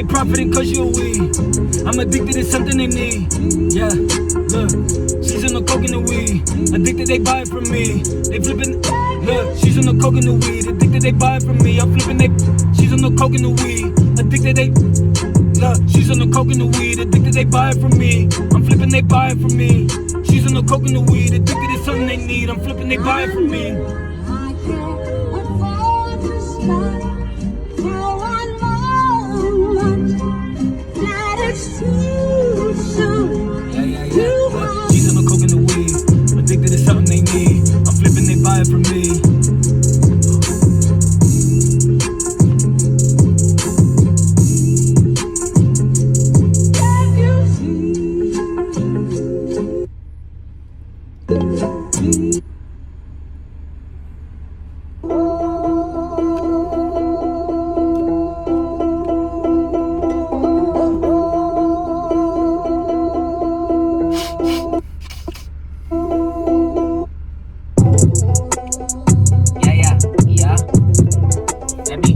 they profiting cause you a weed. I'm addicted to something they need. Yeah, look, she's on the coke and the weed. Addicted, they buy it from me. They flipping, look, she's on the coke and the weed. Addicted, they buy it from me. I'm flipping, she's on the coke and the weed. Addicted, look, she's on the coke and the weed. Addicted, they buy it from me. I'm flipping, they buy it from me. She's on the coke and the weed. Addicted, it's something they need. I'm flipping, they buy it from me. I can't afford to stop for one moment. That is too soon. Yeah. Look, she's on the coke and the weed. Addicted, it's something they need. I'm flipping, they buy it from me. Yeah. Let me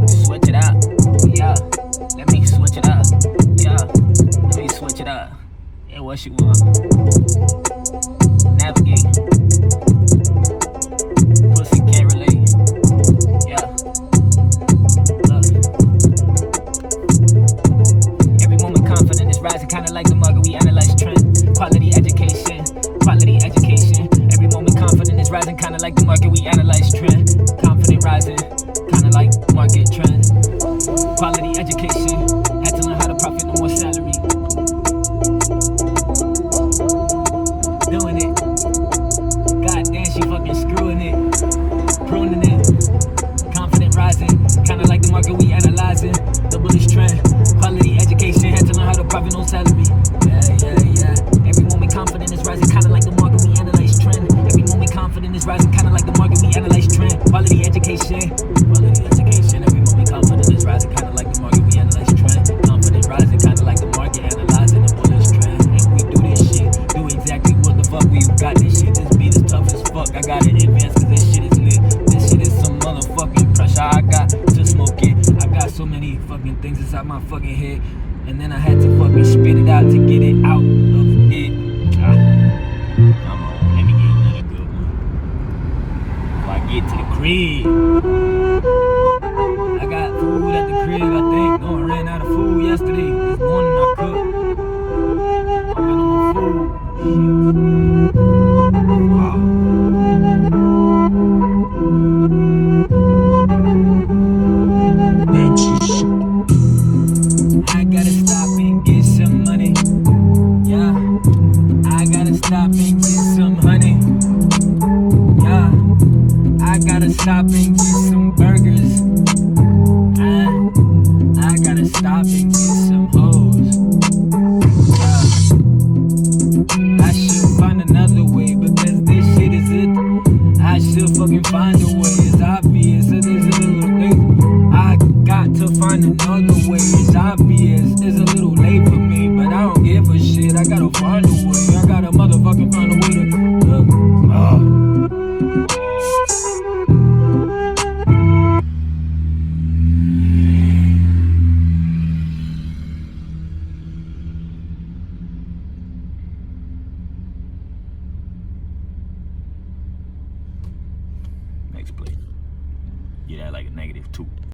switch it up. Yeah. Let me switch it up. Yeah. Let me switch it up. Yeah, what you want? Navigate. Pussy can't relate. Yeah. Look. Every moment confident is rising, kinda like the market. We analyze trend. Quality education. Every moment confident is rising, kinda like the market. We analyze trend. Confident rising, kinda like market trend. Quality education. Had to learn how to profit, no more salary. Doing it. God damn, she fucking screwing it. Pruning it. Confident rising, kinda like the market. We analyzing. The bullish trend. Quality education. Had to learn how to profit, no salary. Yeah. Every moment confident is rising, kinda like the market. We analyze trend. Every moment confident is rising, kinda like the market. We analyze trend. Quality education. Every moment confident is rising, kinda like the market. We analyze trend. Confident rising, kinda like the market. Analyzing the bullish trend. And we do this shit. Do exactly what the fuck we got. This shit. This beat is tough as fuck. I gotta advance cause this shit is lit. This shit is some motherfucking pressure I got to smoke it. I got so many fucking things inside my fucking head. And then I had to fucking spit it out to get it out of it. Come on, let me get another good one. Before I get to the crib. I got food at the crib, I think. No, I ran out of food yesterday. This morning I cooked. I got no more food. I gotta stop and get some money. Yeah. I gotta stop and get some honey. Yeah. I gotta stop and get some burgers. I gotta stop and get some hoes. Yeah. I should find another way because this shit is it. I should fucking find a way. It's obvious. It is a little thing. I got to find another way. It's obvious. It's a little late for me, but I don't give a shit. I gotta find a way. I gotta motherfucking find a way to. Next play. Get that like a -2.